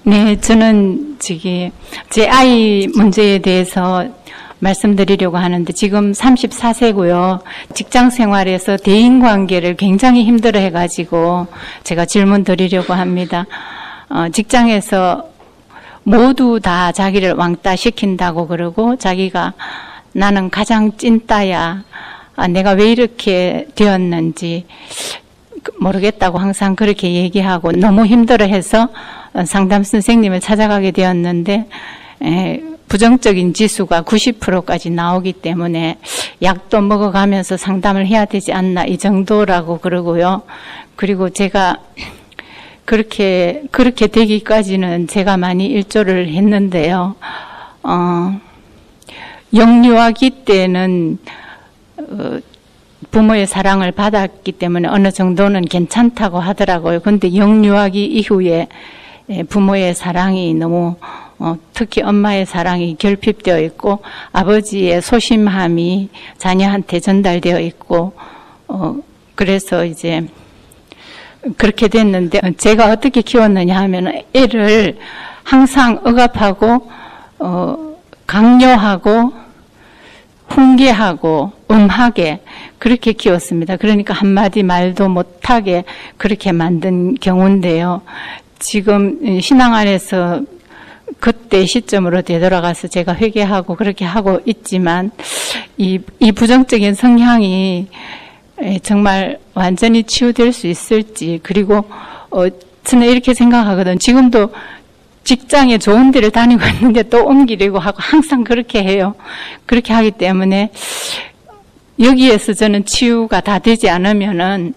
네, 저는 제 아이 문제에 대해서 말씀드리려고 하는데 지금 34세고요. 직장 생활에서 대인 관계를 굉장히 힘들어 해가지고 제가 질문 드리려고 합니다. 직장에서 모두 다 자기를 왕따 시킨다고 그러고 자기가 나는 가장 찐따야. 내가 왜 이렇게 되었는지 모르겠다고 항상 그렇게 얘기하고 너무 힘들어해서 상담 선생님을 찾아가게 되었는데 부정적인 지수가 90%까지 나오기 때문에 약도 먹어가면서 상담을 해야 되지 않나 이 정도라고 그러고요. 그리고 제가 그렇게 되기까지는 제가 많이 일조를 했는데요. 영유아기 때는 부모의 사랑을 받았기 때문에 어느 정도는 괜찮다고 하더라고요. 그런데 영유아기 이후에 부모의 사랑이 너무 특히 엄마의 사랑이 결핍되어 있고 아버지의 소심함이 자녀한테 전달되어 있고 그래서 이제 그렇게 됐는데 제가 어떻게 키웠느냐 하면 애를 항상 억압하고 강요하고 훈계하고 음하게 그렇게 키웠습니다. 그러니까 한마디 말도 못하게 그렇게 만든 경우인데요. 지금 신앙 안에서 그때 시점으로 되돌아가서 제가 회개하고 그렇게 하고 있지만 이 부정적인 성향이 정말 완전히 치유될 수 있을지 그리고 저는 이렇게 생각하거든. 지금도 직장에 좋은 데를 다니고 있는데 또 옮기려고 하고 항상 그렇게 해요. 그렇게 하기 때문에 여기에서 저는 치유가 다 되지 않으면은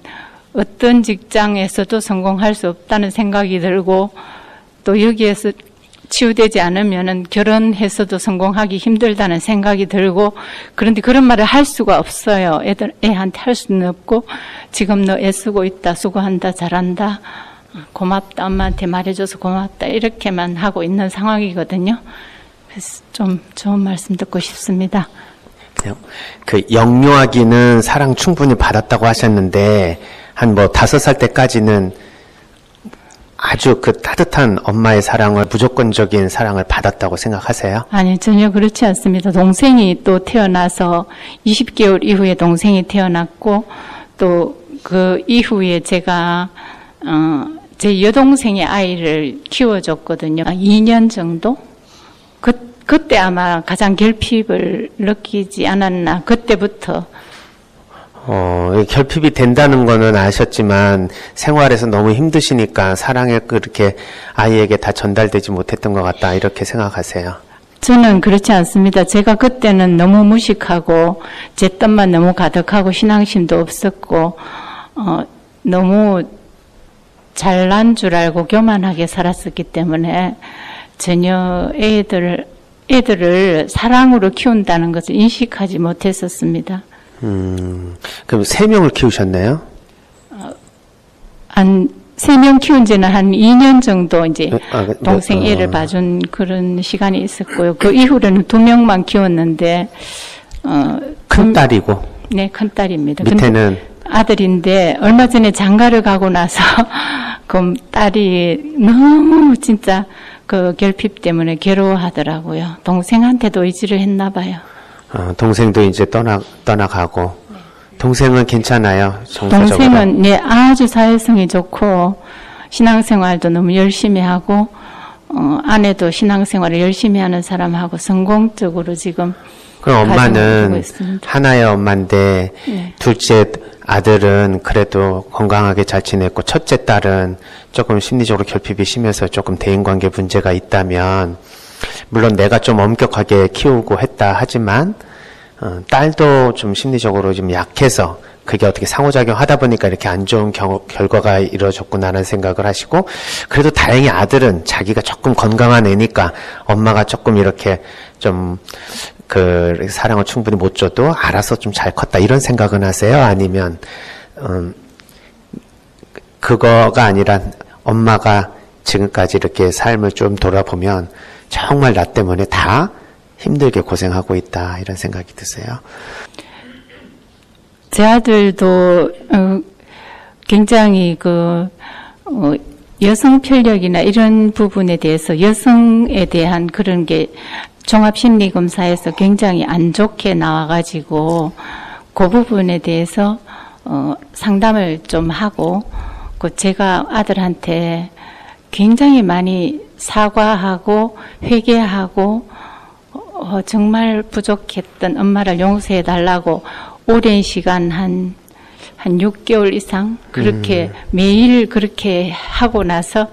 어떤 직장에서도 성공할 수 없다는 생각이 들고 또 여기에서 치유되지 않으면은 결혼해서도 성공하기 힘들다는 생각이 들고 그런데 그런 말을 할 수가 없어요. 애한테 할 수는 없고 지금 너 애쓰고 있다, 수고한다, 잘한다. 고맙다, 엄마한테 말해줘서 고맙다 이렇게만 하고 있는 상황이거든요. 그래서 좀 좋은 말씀 듣고 싶습니다. 그 영유아기는 사랑 충분히 받았다고 하셨는데 한 5살 때까지는 아주 그 따뜻한 엄마의 사랑을 무조건적인 사랑을 받았다고 생각하세요? 아니 전혀 그렇지 않습니다. 동생이 또 태어나서 20개월 이후에 동생이 태어났고 또 그 이후에 제가 제 여동생의 아이를 키워줬거든요. 2년 정도? 그때 아마 가장 결핍을 느끼지 않았나. 그때부터. 결핍이 된다는 거는 아셨지만 생활에서 너무 힘드시니까 사랑이 그렇게 아이에게 다 전달되지 못했던 것 같다. 이렇게 생각하세요? 저는 그렇지 않습니다. 제가 그때는 너무 무식하고 제 뜻만 너무 가득하고 신앙심도 없었고 너무 잘난 줄 알고 교만하게 살았었기 때문에 전혀 애들을 사랑으로 키운다는 것을 인식하지 못했었습니다. 그럼 3명을 키우셨네요? 한 3명 키운 지는 한 2년 정도 이제 동생 애를 봐준 그런 시간이 있었고요. 그 이후로는 2명만 키웠는데, 큰 딸이고? 네, 큰 딸입니다. 밑에는? 아들인데, 얼마 전에 장가를 가고 나서, 그 딸이 너무 진짜 그 결핍 때문에 괴로워하더라고요. 동생한테도 의지를 했나 봐요. 동생도 이제 떠나가고. 네. 동생은 괜찮아요? 정서적으로? 동생은 네, 아주 사회성이 좋고 신앙생활도 너무 열심히 하고 아내도 신앙생활을 열심히 하는 사람하고 성공적으로 지금. 그럼 엄마는 하나의 엄마인데 네. 둘째 아들은 그래도 건강하게 잘 지냈고 첫째 딸은 조금 심리적으로 결핍이 심해서 조금 대인관계 문제가 있다면 물론 내가 좀 엄격하게 키우고 했다 하지만 딸도 좀 심리적으로 좀 약해서 그게 어떻게 상호작용 하다 보니까 이렇게 안 좋은 결과가 이루어졌구나라는 생각을 하시고 그래도 다행히 아들은 자기가 조금 건강한 애니까 엄마가 조금 이렇게 좀 그 사랑을 충분히 못 줘도 알아서 좀 잘 컸다 이런 생각은 하세요? 아니면 그거가 아니라 엄마가 지금까지 이렇게 삶을 좀 돌아보면 정말 나 때문에 다 힘들게 고생하고 있다 이런 생각이 드세요? 제 아들도 굉장히 여성 편력이나 이런 부분에 대해서 여성에 대한 그런 게 종합심리검사에서 굉장히 안 좋게 나와가지고 그 부분에 대해서 상담을 좀 하고 제가 아들한테 굉장히 많이 사과하고 회개하고 정말 부족했던 엄마를 용서해달라고 오랜 시간 한 6개월 이상 그렇게 매일 그렇게 하고 나서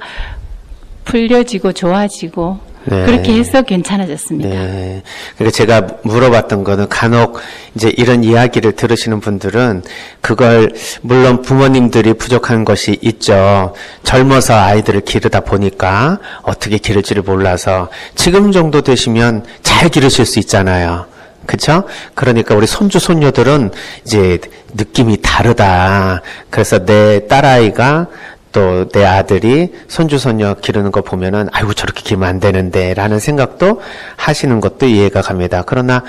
풀려지고 좋아지고 네. 그렇게 해서 괜찮아졌습니다. 네. 그러니까 제가 물어봤던 거는 간혹 이제 이런 이야기를 들으시는 분들은 그걸 물론 부모님들이 부족한 것이 있죠. 젊어서 아이들을 기르다 보니까 어떻게 기를지를 몰라서 지금 정도 되시면 잘 기르실 수 있잖아요. 그렇죠? 그러니까 우리 손주 손녀들은 이제 느낌이 다르다. 그래서 내 딸아이가 또 내 아들이 손주 손녀 기르는 거 보면은 아이고 저렇게 기르면 안 되는데 라는 생각도 하시는 것도 이해가 갑니다. 그러나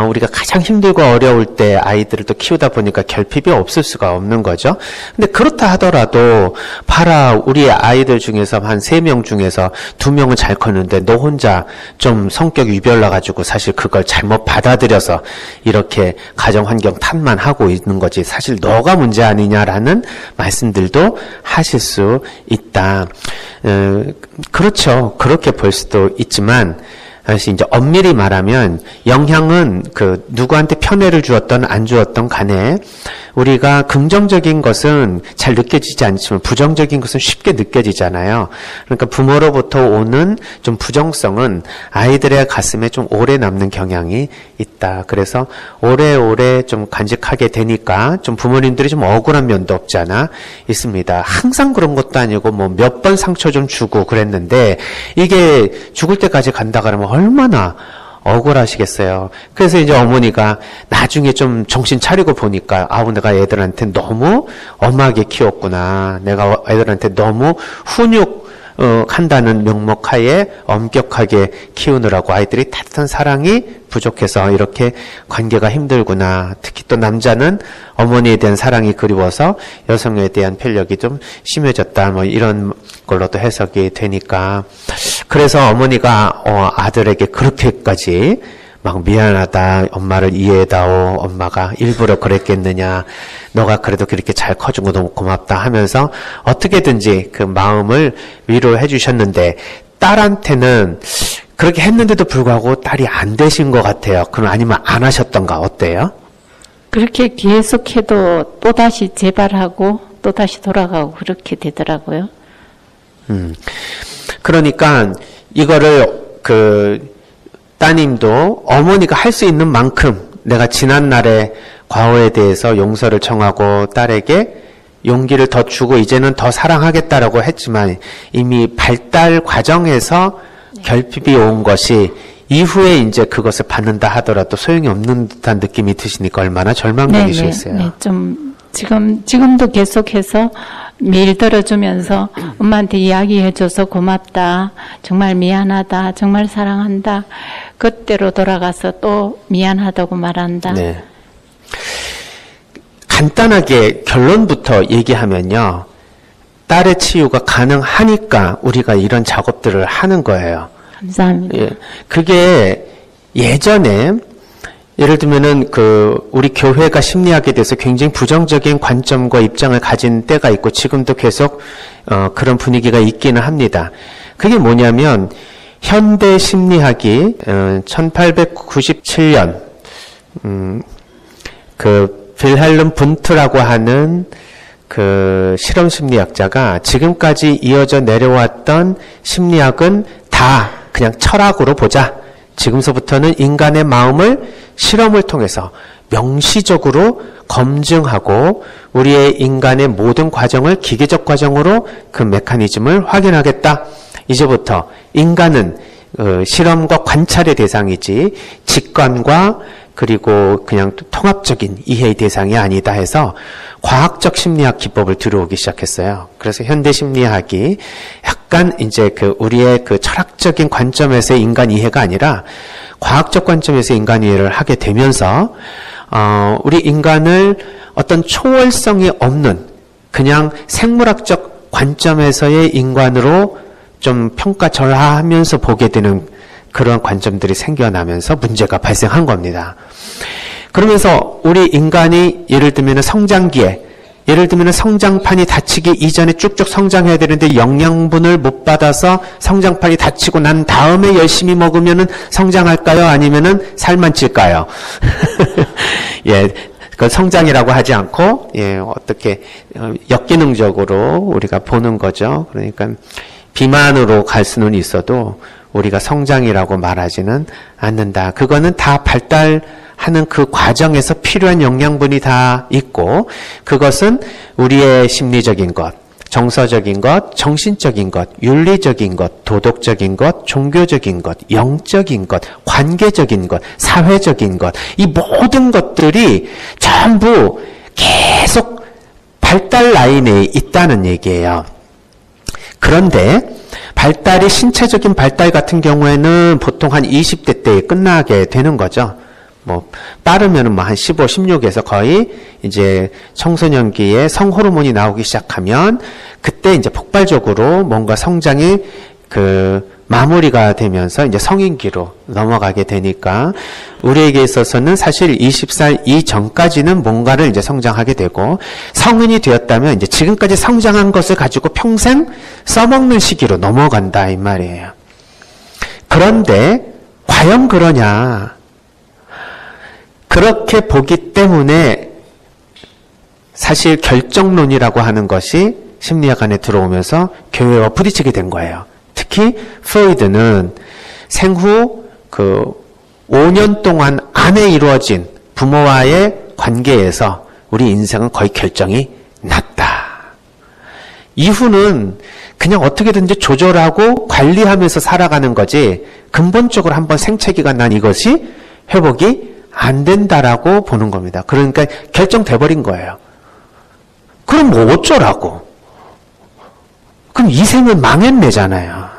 우리가 가장 힘들고 어려울 때 아이들을 또 키우다 보니까 결핍이 없을 수가 없는 거죠. 근데 그렇다 하더라도 봐라 우리 아이들 중에서 한 3명 중에서 2명은 잘 컸는데 너 혼자 좀 성격이 유별나가지고 사실 그걸 잘못 받아들여서 이렇게 가정환경 탓만 하고 있는 거지 사실 너가 문제 아니냐라는 말씀들도 하실 수 있다. 그렇죠. 그렇게 볼 수도 있지만 사실 이제 엄밀히 말하면 영향은 그 누구한테 편애를 주었던 안 주었던 간에 우리가 긍정적인 것은 잘 느껴지지 않지만 부정적인 것은 쉽게 느껴지잖아요. 그러니까 부모로부터 오는 좀 부정성은 아이들의 가슴에 좀 오래 남는 경향이 있다. 그래서 오래오래 좀 간직하게 되니까 좀 부모님들이 좀 억울한 면도 없지 않아 있습니다. 항상 그런 것도 아니고 뭐 몇 번 상처 좀 주고 그랬는데 이게 죽을 때까지 간다 그러면 얼마나 억울하시겠어요. 그래서 이제 어머니가 나중에 좀 정신 차리고 보니까 아우 내가 애들한테 너무 엄하게 키웠구나. 내가 애들한테 너무 훈육한다는 명목하에 엄격하게 키우느라고 아이들이 따뜻한 사랑이 부족해서 이렇게 관계가 힘들구나. 특히 또 남자는 어머니에 대한 사랑이 그리워서 여성에 대한 편력이 좀 심해졌다. 뭐 이런 걸로도 해석이 되니까. 그래서 어머니가 아들에게 그렇게까지 막 미안하다. 엄마를 이해해다오. 엄마가 일부러 그랬겠느냐. 너가 그래도 그렇게 잘 커준 거 너무 고맙다 하면서 어떻게든지 그 마음을 위로해 주셨는데 딸한테는 그렇게 했는데도 불구하고 딸이 안 되신 것 같아요. 그럼 아니면 안 하셨던가 어때요? 그렇게 계속해도 또다시 재발하고 또다시 돌아가고 그렇게 되더라고요. 그러니까 이거를 따님도 어머니가 할 수 있는 만큼 내가 지난날의 과오에 대해서 용서를 청하고 딸에게 용기를 더 주고 이제는 더 사랑하겠다라고 했지만 이미 발달 과정에서 결핍이 온 것이 이후에 이제 그것을 받는다 하더라도 소용이 없는 듯한 느낌이 드시니까 얼마나 절망적이시겠어요. 네, 좀 지금도 계속해서 매일 들어주면서 엄마한테 이야기해줘서 고맙다. 정말 미안하다. 정말 사랑한다. 그때로 돌아가서 또 미안하다고 말한다. 네. 간단하게 결론부터 얘기하면요. 딸의 치유가 가능하니까 우리가 이런 작업들을 하는 거예요. 감사합니다. 예. 그게 예전에 예를 들면은 우리 교회가 심리학에 대해서 굉장히 부정적인 관점과 입장을 가진 때가 있고 지금도 계속 그런 분위기가 있기는 합니다. 그게 뭐냐면 현대 심리학이 1897년 빌헬름 분트라고 하는 실험 심리학자가 지금까지 이어져 내려왔던 심리학은 다 그냥 철학으로 보자. 지금서부터는 인간의 마음을 실험을 통해서 명시적으로 검증하고 우리의 인간의 모든 과정을 기계적 과정으로 그 메커니즘을 확인하겠다. 이제부터 인간은 실험과 관찰의 대상이지 직관과 그리고 그냥 통합적인 이해의 대상이 아니다 해서 과학적 심리학 기법을 들여오기 시작했어요. 그래서 현대 심리학이 약간 이제 우리의 철학적인 관점에서의 인간 이해가 아니라 과학적 관점에서 인간 이해를 하게 되면서 우리 인간을 어떤 초월성이 없는 그냥 생물학적 관점에서의 인간으로 좀 평가절하하면서 보게 되는 그런 관점들이 생겨나면서 문제가 발생한 겁니다. 그러면서 우리 인간이 예를 들면 성장기에, 예를 들면 성장판이 닫히기 이전에 쭉쭉 성장해야 되는데 영양분을 못 받아서 성장판이 닫히고 난 다음에 열심히 먹으면은 성장할까요? 아니면은 살만 찔까요? 예, 그 성장이라고 하지 않고, 예, 어떻게 역기능적으로 우리가 보는 거죠. 그러니까 비만으로 갈 수는 있어도 우리가 성장이라고 말하지는 않는다. 그거는 다 발달하는 그 과정에서 필요한 영양분이 다 있고, 그것은 우리의 심리적인 것, 정서적인 것, 정신적인 것, 윤리적인 것, 도덕적인 것, 종교적인 것, 영적인 것, 관계적인 것, 사회적인 것, 이 모든 것들이 전부 계속 발달 라인에 있다는 얘기예요. 그런데 발달이 신체적인 발달 같은 경우에는 보통 한 20대 때에 끝나게 되는 거죠. 뭐 빠르면은 뭐 한 15, 16에서 거의 이제 청소년기에 성호르몬이 나오기 시작하면 그때 이제 폭발적으로 뭔가 성장이 마무리가 되면서 이제 성인기로 넘어가게 되니까 우리에게 있어서는 사실 20살 이전까지는 뭔가를 이제 성장하게 되고, 성인이 되었다면 이제 지금까지 성장한 것을 가지고 평생 써먹는 시기로 넘어간다 이 말이에요. 그런데 과연 그러냐? 그렇게 보기 때문에 사실 결정론이라고 하는 것이 심리학 안에 들어오면서 교회와 부딪히게 된 거예요. 특히 프로이드는 생후 5년 동안 안에 이루어진 부모와의 관계에서 우리 인생은 거의 결정이 났다. 이후는 그냥 어떻게든지 조절하고 관리하면서 살아가는 거지 근본적으로 한번 생체기가 난 이것이 회복이 안 된다라고 보는 겁니다. 그러니까 결정돼 버린 거예요. 그럼 뭐 어쩌라고? 그럼 이 생은 망했네잖아요.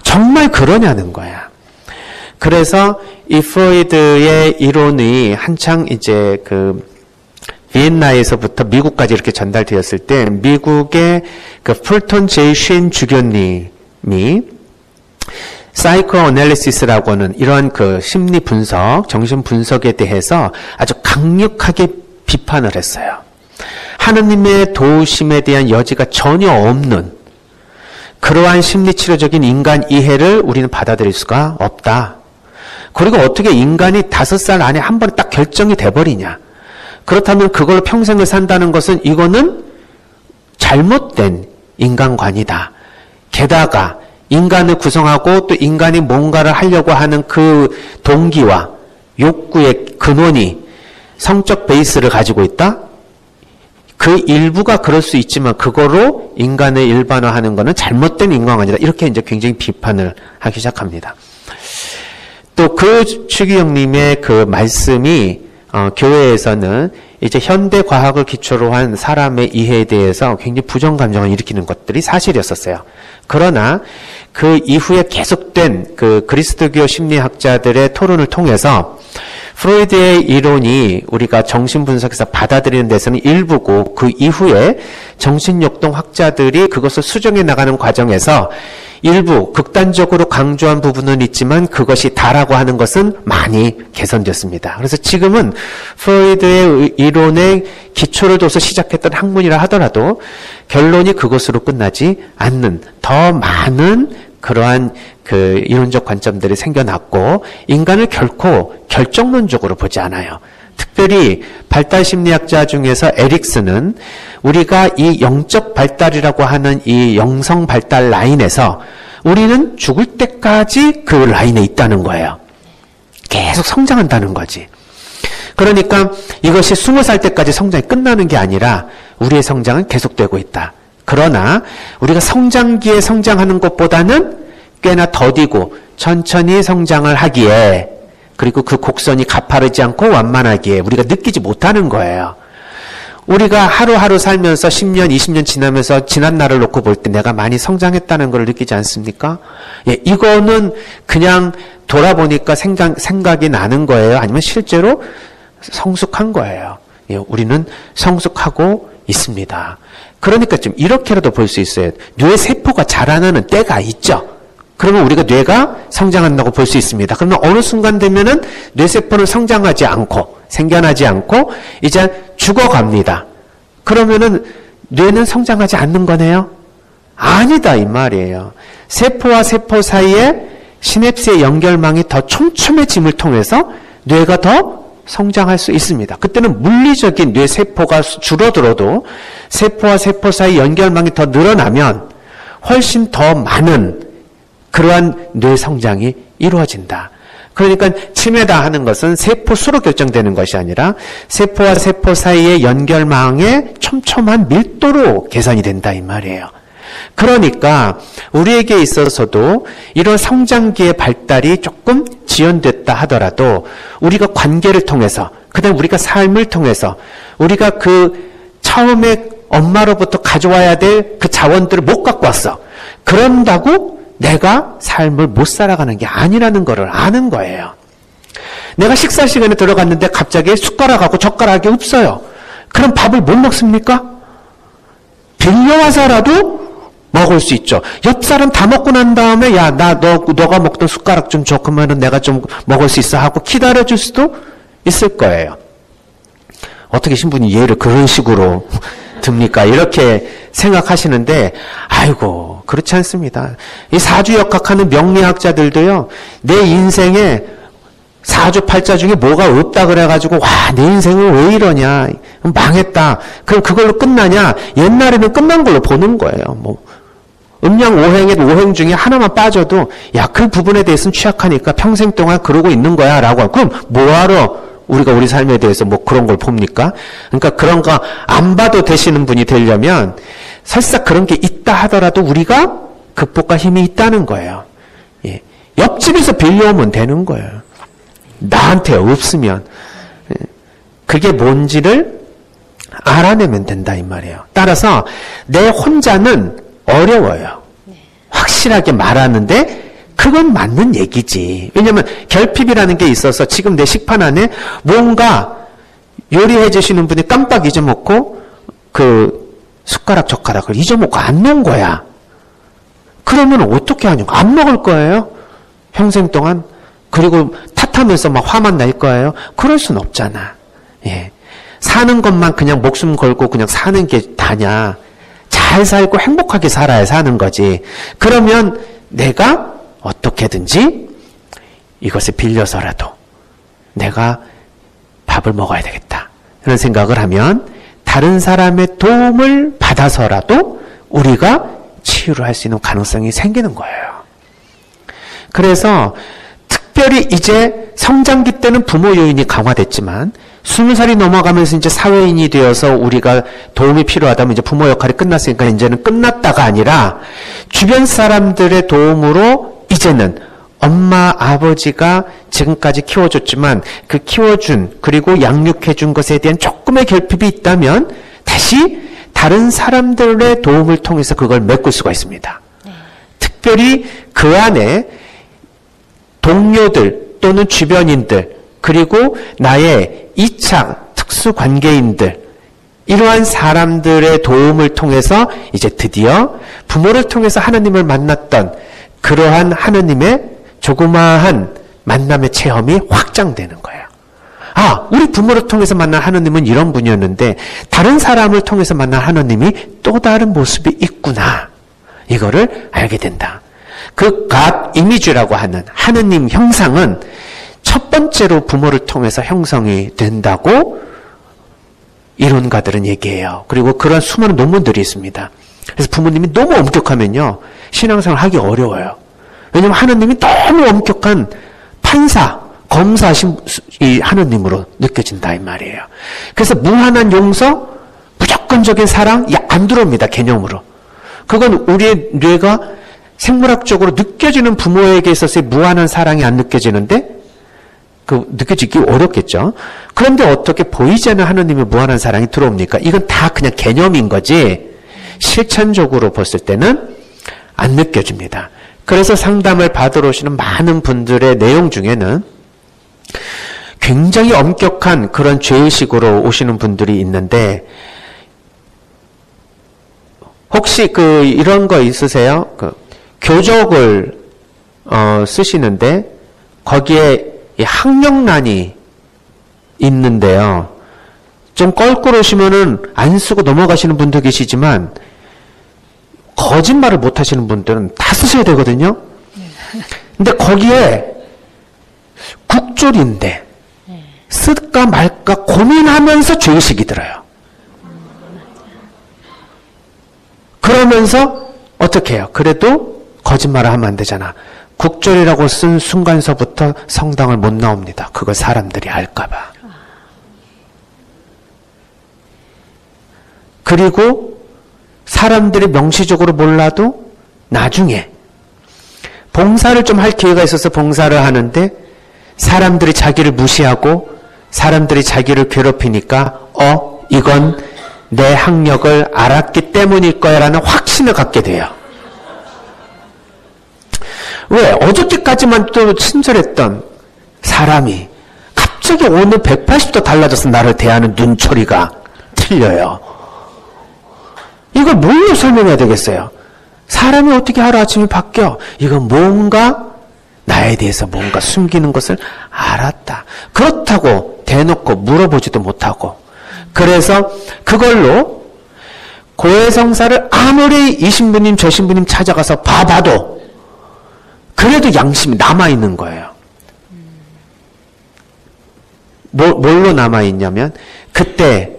정말 그러냐는 거야. 그래서 이 프로이드의 이론이 한창 이제 비엔나에서부터 미국까지 이렇게 전달되었을 때 미국의 풀턴 제이 쉰 주교님이 사이코 어널리시스라고 하는 이러한 심리 분석, 정신 분석에 대해서 아주 강력하게 비판을 했어요. 하느님의 도우심에 대한 여지가 전혀 없는 그러한 심리치료적인 인간 이해를 우리는 받아들일 수가 없다. 그리고 어떻게 인간이 5살 안에 한 번에 딱 결정이 돼버리냐. 그렇다면 그걸로 평생을 산다는 것은 이거는 잘못된 인간관이다. 게다가 인간을 구성하고 또 인간이 뭔가를 하려고 하는 그 동기와 욕구의 근원이 성적 베이스를 가지고 있다? 그 일부가 그럴 수 있지만 그거로 인간을 일반화하는 것은 잘못된 인간관이다. 이렇게 이제 굉장히 비판을 하기 시작합니다. 또 그 추기경님의 그 말씀이 교회에서는 이제 현대 과학을 기초로 한 사람의 이해에 대해서 굉장히 부정 감정을 일으키는 것들이 사실이었었어요. 그러나 그 이후에 계속된 그리스도교 심리학자들의 토론을 통해서 프로이드의 이론이 우리가 정신분석에서 받아들이는 데서는 일부고 그 이후에 정신역동학자들이 그것을 수정해 나가는 과정에서 일부 극단적으로 강조한 부분은 있지만 그것이 다라고 하는 것은 많이 개선됐습니다. 그래서 지금은 프로이드의 이론의 기초를 둬서 시작했던 학문이라 하더라도 결론이 그것으로 끝나지 않는 더 많은 그러한 이론적 관점들이 생겨났고 인간을 결코 결정론적으로 보지 않아요. 특별히 발달심리학자 중에서 에릭슨은 우리가 이 영적 발달이라고 하는 이 영성 발달 라인에서 우리는 죽을 때까지 그 라인에 있다는 거예요. 계속 성장한다는 거지. 그러니까 이것이 20살 때까지 성장이 끝나는 게 아니라 우리의 성장은 계속되고 있다. 그러나 우리가 성장기에 성장하는 것보다는 꽤나 더디고 천천히 성장을 하기에 그리고 그 곡선이 가파르지 않고 완만하기에 우리가 느끼지 못하는 거예요. 우리가 하루하루 살면서 10년, 20년 지나면서 지난 날을 놓고 볼 때 내가 많이 성장했다는 걸 느끼지 않습니까? 예, 이거는 그냥 돌아보니까 생각이 나는 거예요? 아니면 실제로 성숙한 거예요? 예, 우리는 성숙하고 있습니다. 그러니까 좀 이렇게라도 볼 수 있어요. 뇌 세포가 자라나는 때가 있죠. 그러면 우리가 뇌가 성장한다고 볼 수 있습니다. 그러면 어느 순간 되면은 뇌세포는 성장하지 않고 생겨나지 않고 이제 죽어갑니다. 그러면은 뇌는 성장하지 않는 거네요? 아니다 이 말이에요. 세포와 세포 사이에 시냅스의 연결망이 더 촘촘해짐을 통해서 뇌가 더 성장할 수 있습니다. 그때는 물리적인 뇌세포가 줄어들어도 세포와 세포 사이 연결망이 더 늘어나면 훨씬 더 많은 그러한 뇌 성장이 이루어진다. 그러니까 치매다 하는 것은 세포 수로 결정되는 것이 아니라 세포와 세포 사이의 연결망의 촘촘한 밀도로 개선이 된다 이 말이에요. 그러니까 우리에게 있어서도 이런 성장기의 발달이 조금 지연됐다 하더라도 우리가 관계를 통해서 그다음 우리가 삶을 통해서 우리가 그 처음에 엄마로부터 가져와야 될 그 자원들을 못 갖고 왔어. 그런다고 내가 삶을 못 살아가는 게 아니라는 것을 아는 거예요. 내가 식사 시간에 들어갔는데 갑자기 숟가락하고 젓가락이 없어요. 그럼 밥을 못 먹습니까? 빌려와서라도 먹을 수 있죠. 옆 사람 다 먹고 난 다음에 야, 너가 먹던 숟가락 좀 줘. 그러면은 내가 좀 먹을 수 있어 하고 기다려줄 수도 있을 거예요. 어떻게 신부님 예를 그런 식으로 듭니까? 이렇게 생각하시는데 아이고 그렇지 않습니다. 이 사주역학하는 명리학자들도요. 내 인생에 사주 팔자 중에 뭐가 없다 그래가지고 와 내 인생은 왜 이러냐 망했다. 그럼 그걸로 끝나냐? 옛날에는 끝난 걸로 보는 거예요. 뭐 음양 오행의 오행 중에 하나만 빠져도 야 그 부분에 대해서는 취약하니까 평생 동안 그러고 있는 거야 라고 하고 그럼 뭐하러 우리가 우리 삶에 대해서 뭐 그런 걸 봅니까? 그러니까 그런 거 안 봐도 되시는 분이 되려면 설사 그런 게 있다 하더라도 우리가 극복할 힘이 있다는 거예요. 예. 옆집에서 빌려오면 되는 거예요. 나한테 없으면 그게 뭔지를 알아내면 된다 이 말이에요. 따라서 내 혼자는 어려워요. 확실하게 말하는데 그건 맞는 얘기지. 왜냐하면 결핍이라는 게 있어서 지금 내 식판 안에 뭔가 요리해 주시는 분이 깜빡 잊어먹고 그 숟가락 젓가락을 잊어먹고 안 놓은 거야. 그러면 어떻게 하냐고. 안 먹을 거예요. 평생 동안. 그리고 탓하면서 막 화만 날 거예요. 그럴 순 없잖아. 예. 사는 것만 그냥 목숨 걸고 그냥 사는 게 다냐. 잘 살고 행복하게 살아야 사는 거지. 그러면 내가 어떻게든지 이것을 빌려서라도 내가 밥을 먹어야 되겠다. 그런 생각을 하면 다른 사람의 도움을 받아서라도 우리가 치유를 할 수 있는 가능성이 생기는 거예요. 그래서 특별히 이제 성장기 때는 부모 요인이 강화됐지만 20살이 넘어가면서 이제 사회인이 되어서 우리가 도움이 필요하다면 이제 부모 역할이 끝났으니까 이제는 끝났다가 아니라 주변 사람들의 도움으로 이제는 엄마, 아버지가 지금까지 키워줬지만 그 키워준 그리고 양육해준 것에 대한 조금의 결핍이 있다면 다시 다른 사람들의 도움을 통해서 그걸 메꿀 수가 있습니다. 특별히 그 안에 동료들 또는 주변인들 그리고 나의 2차 특수관계인들 이러한 사람들의 도움을 통해서 이제 드디어 부모를 통해서 하나님을 만났던 그러한 하나님의 조그마한 만남의 체험이 확장되는 거예요. 아, 우리 부모를 통해서 만난 하나님은 이런 분이었는데 다른 사람을 통해서 만난 하나님이 또 다른 모습이 있구나. 이거를 알게 된다. 그 God 이미지라고 하는 하느님 형상은 첫 번째로 부모를 통해서 형성이 된다고 이론가들은 얘기해요. 그리고 그런 수많은 논문들이 있습니다. 그래서 부모님이 너무 엄격하면요. 신앙생활 하기 어려워요. 왜냐하면 하느님이 너무 엄격한 판사, 검사하신 이 하느님으로 느껴진다 이 말이에요. 그래서 무한한 용서, 무조건적인 사랑 안 들어옵니다. 개념으로. 그건 우리의 뇌가 생물학적으로 느껴지는 부모에게 있어서의 무한한 사랑이 안 느껴지는데 느껴지기 어렵겠죠. 그런데 어떻게 보이지 않는 하느님의 무한한 사랑이 들어옵니까? 이건 다 그냥 개념인 거지 실천적으로 봤을 때는 안 느껴집니다. 그래서 상담을 받으러 오시는 많은 분들의 내용 중에는 굉장히 엄격한 그런 죄의식으로 오시는 분들이 있는데 혹시 이런 거 있으세요? 교적을 쓰시는데 거기에 이 학력란이 있는데요. 좀 껄끄러우시면은 안 쓰고 넘어가시는 분도 계시지만 거짓말을 못 하시는 분들은 다 쓰셔야 되거든요. 근데 거기에 국졸인데 쓸까 말까 고민하면서 죄의식이 들어요. 그러면서 어떻게 해요? 그래도 거짓말을 하면 안 되잖아. 국졸이라고 쓴 순간서부터 성당을 못 나옵니다. 그걸 사람들이 알까봐. 그리고 사람들이 명시적으로 몰라도 나중에 봉사를 좀 할 기회가 있어서 봉사를 하는데 사람들이 자기를 무시하고 사람들이 자기를 괴롭히니까 이건 내 학력을 알았기 때문일 거야 라는 확신을 갖게 돼요. 왜? 어저께까지만 또 친절했던 사람이 갑자기 오늘 180도 달라져서 나를 대하는 눈초리가 틀려요. 이걸 뭘로 설명해야 되겠어요? 사람이 어떻게 하루아침에 바뀌어? 이건 뭔가 나에 대해서 뭔가 숨기는 것을 알았다. 그렇다고 대놓고 물어보지도 못하고 그래서 그걸로 고해성사를 아무리 이 신부님 저 신부님 찾아가서 봐봐도 그래도 양심이 남아있는 거예요. 뭘로 남아있냐면 그때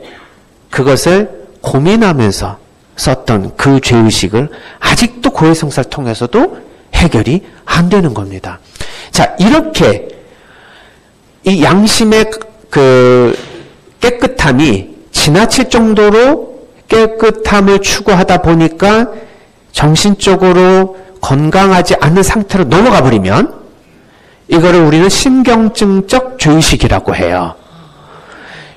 그것을 고민하면서 썼던 그 죄의식을 아직도 고해성사를 통해서도 해결이 안 되는 겁니다. 자, 이렇게 이 양심의 깨끗함이 지나칠 정도로 깨끗함을 추구하다 보니까 정신적으로 건강하지 않은 상태로 넘어가 버리면 이거를 우리는 심경증적 죄의식이라고 해요.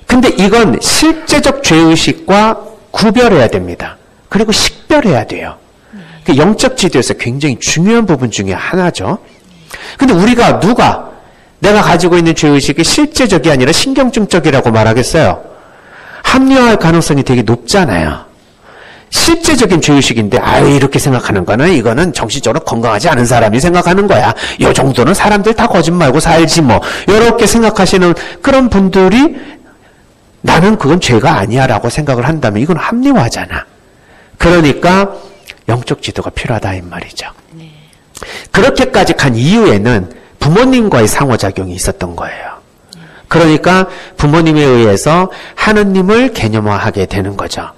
근데 이건 실제적 죄의식과 구별해야 됩니다. 그리고 식별해야 돼요. 그 영적 지도에서 굉장히 중요한 부분 중에 하나죠. 근데 내가 가지고 있는 죄의식이 실제적이 아니라 신경증적이라고 말하겠어요? 합리화할 가능성이 되게 높잖아요. 실제적인 죄의식인데 이렇게 생각하는 거는 이거는 정신적으로 건강하지 않은 사람이 생각하는 거야. 이 정도는 사람들 다 거짓말고 살지 뭐. 이렇게 생각하시는 그런 분들이 나는 그건 죄가 아니야 라고 생각을 한다면 이건 합리화잖아. 그러니까 영적 지도가 필요하다 이 말이죠. 네. 그렇게까지 간 이후에는 부모님과의 상호작용이 있었던 거예요. 그러니까 부모님에 의해서 하느님을 개념화하게 되는 거죠.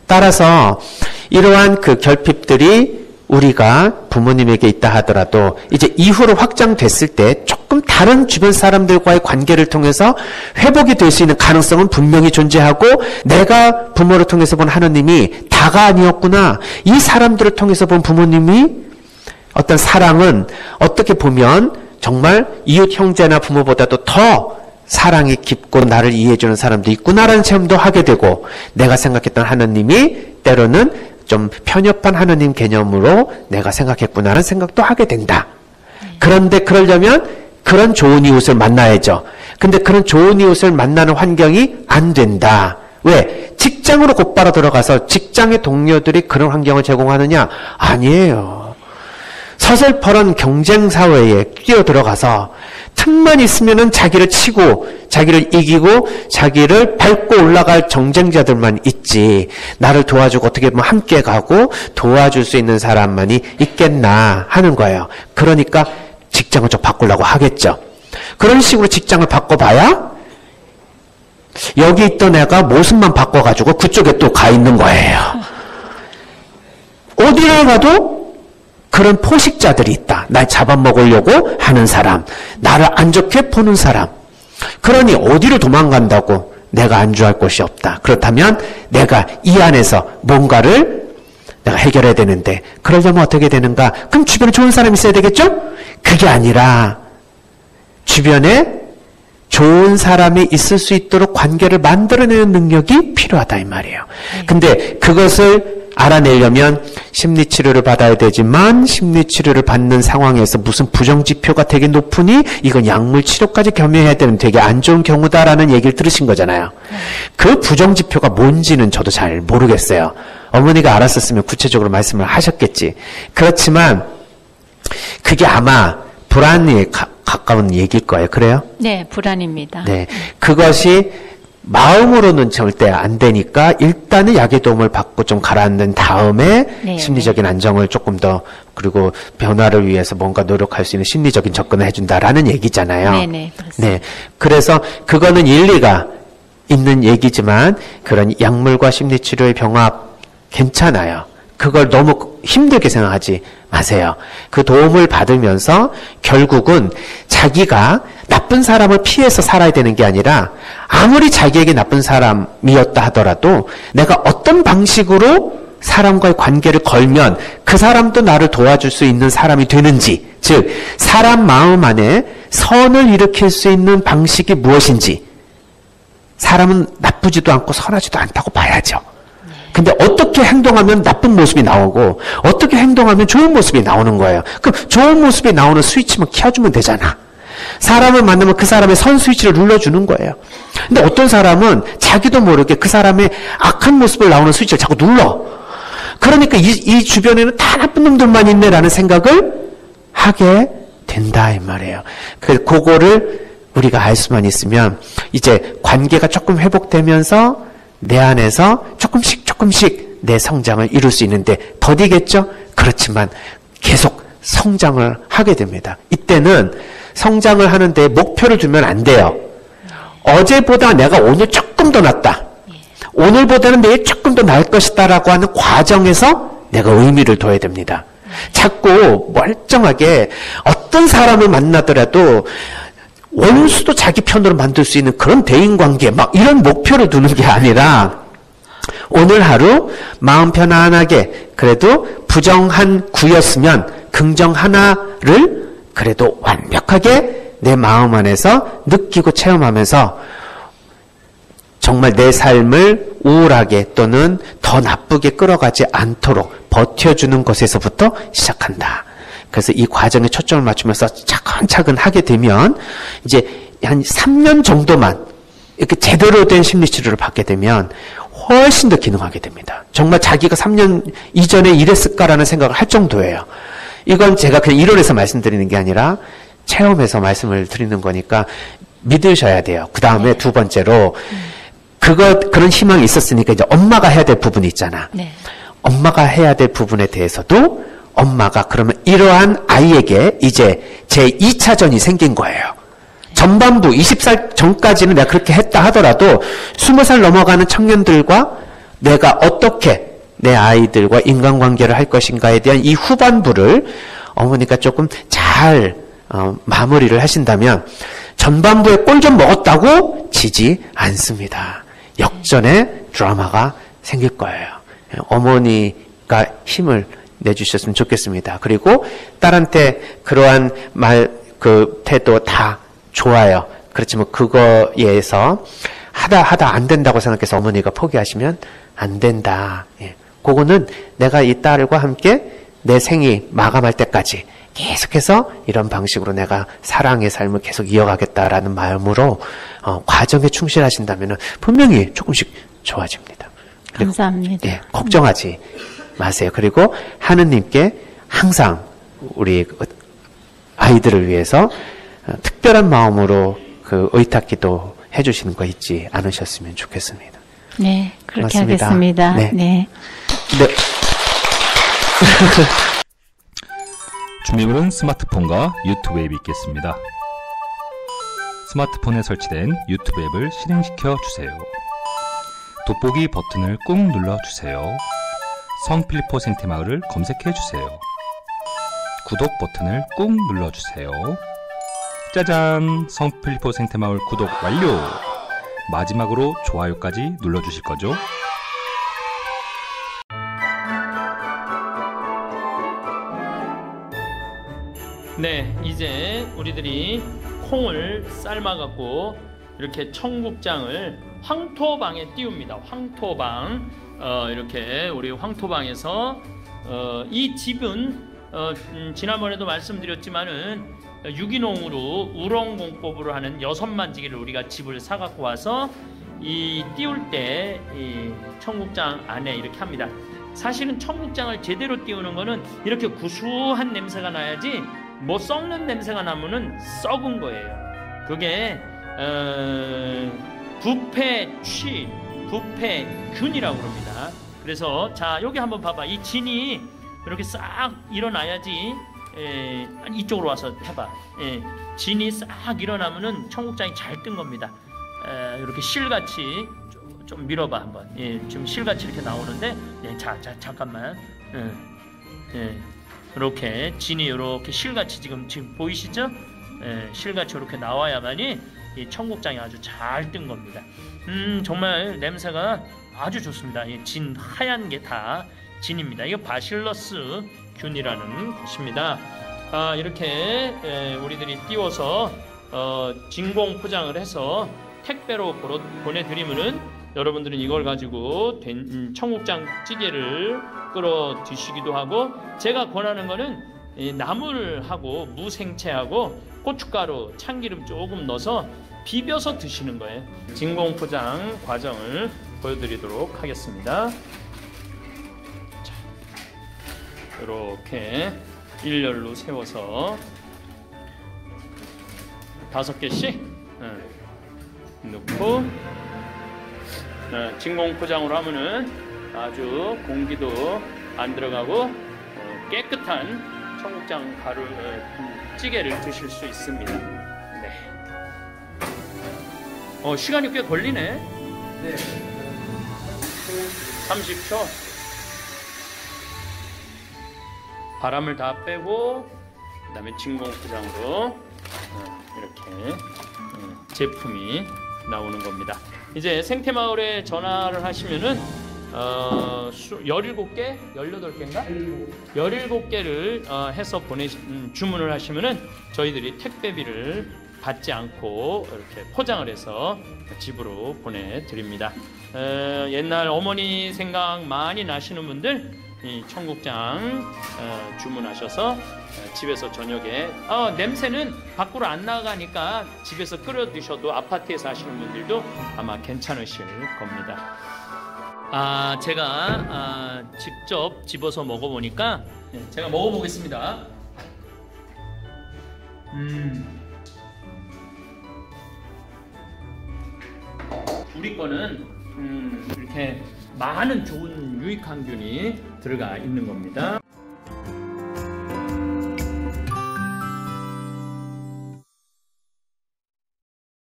따라서 이러한 그 결핍들이 우리가 부모님에게 있다 하더라도 이제 이후로 확장됐을 때 조금 다른 주변 사람들과의 관계를 통해서 회복이 될 수 있는 가능성은 분명히 존재하고 내가 부모를 통해서 본 하느님이 다가 아니었구나. 이 사람들을 통해서 본 부모님이 어떤 사랑은 어떻게 보면 정말 이웃 형제나 부모보다도 더 사랑이 깊고 나를 이해해주는 사람도 있구나라는 체험도 하게 되고 내가 생각했던 하느님이 때로는 좀 편협한 하느님 개념으로 내가 생각했구나라는 생각도 하게 된다. 그런데 그러려면 그런 좋은 이웃을 만나야죠. 근데 그런 좋은 이웃을 만나는 환경이 안 된다. 왜? 직장으로 곧바로 들어가서 직장의 동료들이 그런 환경을 제공하느냐? 아니에요. 서슬퍼런 경쟁사회에 뛰어들어가서 틈만 있으면은 자기를 치고 자기를 이기고 자기를 밟고 올라갈 경쟁자들만 있지 나를 도와주고 어떻게 보면 함께 가고 도와줄 수 있는 사람만이 있겠나 하는 거예요. 그러니까 직장을 좀 바꾸려고 하겠죠. 그런 식으로 직장을 바꿔봐야 여기 있던 애가 모습만 바꿔가지고 그쪽에 또 가 있는 거예요. 어디를 가도 그런 포식자들이 있다. 날 잡아먹으려고 하는 사람, 나를 안 좋게 보는 사람. 그러니 어디를 도망간다고 내가 안주할 곳이 없다. 그렇다면 내가 이 안에서 뭔가를 내가 해결해야 되는데 그러려면 어떻게 되는가? 그럼 주변에 좋은 사람이 있어야 되겠죠? 그게 아니라 주변에 좋은 사람이 있을 수 있도록 관계를 만들어내는 능력이 필요하다 이 말이에요. 근데 그것을 알아내려면 심리치료를 받아야 되지만 심리치료를 받는 상황에서 무슨 부정지표가 되게 높으니 이건 약물치료까지 겸해야 되는 되게 안 좋은 경우다라는 얘기를 들으신 거잖아요. 그 부정지표가 뭔지는 저도 잘 모르겠어요. 어머니가 알았었으면 구체적으로 말씀을 하셨겠지. 그렇지만 그게 아마 불안에 가까운 얘기일 거예요. 그래요? 네, 불안입니다. 네. 그것이 마음으로는 절대 안 되니까 일단은 약의 도움을 받고 좀 가라앉는 다음에 네, 심리적인 안정을 조금 더 그리고 변화를 위해서 뭔가 노력할 수 있는 심리적인 접근을 해준다라는 얘기잖아요. 네, 그렇습니다. 네. 그래서 그거는 일리가 있는 얘기지만 그런 약물과 심리치료의 병합 괜찮아요. 그걸 너무 힘들게 생각하지 마세요. 그 도움을 받으면서 결국은 자기가 나쁜 사람을 피해서 살아야 되는 게 아니라 아무리 자기에게 나쁜 사람이었다 하더라도 내가 어떤 방식으로 사람과의 관계를 걸면 그 사람도 나를 도와줄 수 있는 사람이 되는지, 즉 사람 마음 안에 선을 일으킬 수 있는 방식이 무엇인지, 사람은 나쁘지도 않고 선하지도 않다고 봐야죠. 근데 어떻게 행동하면 나쁜 모습이 나오고 어떻게 행동하면 좋은 모습이 나오는 거예요. 그럼 좋은 모습이 나오는 스위치만 켜주면 되잖아. 사람을 만나면 그 사람의 선 스위치를 눌러주는 거예요. 근데 어떤 사람은 자기도 모르게 그 사람의 악한 모습을 나오는 스위치를 자꾸 눌러. 그러니까 이 주변에는 다 나쁜 놈들만 있네라는 생각을 하게 된다 이 말이에요. 그래서 그거를 우리가 알 수만 있으면 이제 관계가 조금 회복되면서 내 안에서 조금씩 내 성장을 이룰 수 있는데 더디겠죠? 그렇지만 계속 성장을 하게 됩니다. 이때는 성장을 하는데 목표를 두면 안 돼요. 어제보다 내가 오늘 조금 더 낫다. 오늘보다는 내일 조금 더 나을 것이다 라고 하는 과정에서 내가 의미를 둬야 됩니다. 자꾸 멀쩡하게 어떤 사람을 만나더라도 원수도 자기 편으로 만들 수 있는 그런 대인관계 막 이런 목표를 두는 게 아니라 오늘 하루 마음 편안하게 그래도 부정 한 9였으면 긍정 하나를 그래도 완벽하게 내 마음 안에서 느끼고 체험하면서 정말 내 삶을 우울하게 또는 더 나쁘게 끌어가지 않도록 버텨주는 것에서부터 시작한다. 그래서 이 과정에 초점을 맞추면서 차근차근 하게 되면 이제 한 3년 정도만 이렇게 제대로 된 심리치료를 받게 되면 훨씬 더 기능하게 됩니다. 정말 자기가 3년 이전에 이랬을까라는 생각을 할 정도예요. 이건 제가 그냥 이론에서 말씀드리는 게 아니라 체험해서 말씀을 드리는 거니까 믿으셔야 돼요. 그 다음에 두 번째로 그런 희망이 있었으니까 이제 엄마가 해야 될 부분이 있잖아. 네. 엄마가 해야 될 부분에 대해서도 엄마가 그러면 이러한 아이에게 이제 제 2차전이 생긴 거예요. 전반부 20살 전까지는 내가 그렇게 했다 하더라도 20살 넘어가는 청년들과 내가 어떻게 내 아이들과 인간관계를 할 것인가에 대한 이 후반부를 어머니가 조금 잘 마무리를 하신다면 전반부에 꼴 좀 먹었다고 지지 않습니다. 역전의 드라마가 생길 거예요. 어머니가 힘을 내주셨으면 좋겠습니다. 그리고 딸한테 그러한 그 태도 다 좋아요. 그렇지만 그거에서 하다 안 된다고 생각해서 어머니가 포기하시면 안 된다. 예. 그거는 내가 이 딸과 함께 내 생이 마감할 때까지 계속해서 이런 방식으로 내가 사랑의 삶을 계속 이어가겠다라는 마음으로 과정에 충실하신다면 분명히 조금씩 좋아집니다. 감사합니다. 예, 걱정하지 마세요. 그리고 하느님께 항상 우리 아이들을 위해서 특별한 마음으로 그 의탁기도 해주시는 거 잊지 않으셨으면 좋겠습니다. 네, 그렇게 고맙습니다. 하겠습니다. 네. 네. 준비물은 스마트폰과 유튜브 앱이 있겠습니다. 스마트폰에 설치된 유튜브 앱을 실행시켜 주세요. 돋보기 버튼을 꾹 눌러주세요. 성필리포 생태마을을 검색해 주세요. 구독 버튼을 꾹 눌러주세요. 짜잔! 성필리포 생태마을 구독 완료! 마지막으로 좋아요까지 눌러주실 거죠? 네, 이제 우리들이 콩을 삶아갖고 이렇게 청국장을 황토방에 띄웁니다. 황토방. 이렇게 우리 황토방에서 이 집은 지난번에도 말씀드렸지만은 유기농으로 우렁공법으로 하는 6만지기를 우리가 집을 사갖고 와서 이 띄울 때 이 청국장 안에 이렇게 합니다. 사실은 청국장을 제대로 띄우는 거는 이렇게 구수한 냄새가 나야지, 뭐 썩는 냄새가 나면은 썩은 거예요. 그게 부패취, 부패균이라고 그럽니다. 그래서 자, 여기 한번 봐봐. 이 진이 이렇게 싹 일어나야지. 이쪽으로 와서 해봐. 진이 싹 일어나면은 청국장이 잘 뜬 겁니다. 이렇게 실같이 좀 밀어봐 한번. 지금 실같이 이렇게 나오는데, 자, 잠깐만. 이렇게 진이 이렇게 실같이 지금 보이시죠? 실같이 이렇게 나와야만이 이 청국장이 아주 잘 뜬 겁니다. 정말 냄새가 아주 좋습니다. 이 진 하얀 게 다 진입니다. 이거 바실러스 균이라는 것입니다. 이렇게 우리들이 띄워서 진공 포장을 해서 택배로 보내드리면은 여러분들은 이걸 가지고 된 청국장 찌개를 끓여 드시기도 하고, 제가 권하는 거는 나물하고 무생채하고 고춧가루, 참기름 조금 넣어서 비벼서 드시는 거예요. 진공 포장 과정을 보여드리도록 하겠습니다. 자, 이렇게 일렬로 세워서 5개씩 넣고, 진공 포장으로 하면은 아주 공기도 안 들어가고 깨끗한 청국장 가루 찌개를 드실 수 있습니다. 네. 시간이 꽤 걸리네. 네. 30초. 바람을 다 빼고 그다음에 진공 포장으로 이렇게 제품이 나오는 겁니다. 이제 생태마을에 전화를 하시면은 17개? 18개인가? 17개를 해서 주문을 하시면은 저희들이 택배비를 받지 않고 이렇게 포장을 해서 집으로 보내드립니다. 옛날 어머니 생각 많이 나시는 분들 이 청국장 주문하셔서 집에서 저녁에 냄새는 밖으로 안 나가니까 집에서 끓여 드셔도 아파트에서 하시는 분들도 아마 괜찮으실 겁니다. 제가 직접 집어서 먹어보니까 제가 먹어보겠습니다. 우리 거는 이렇게 많은 좋은 유익항균이 들어가 있는 겁니다.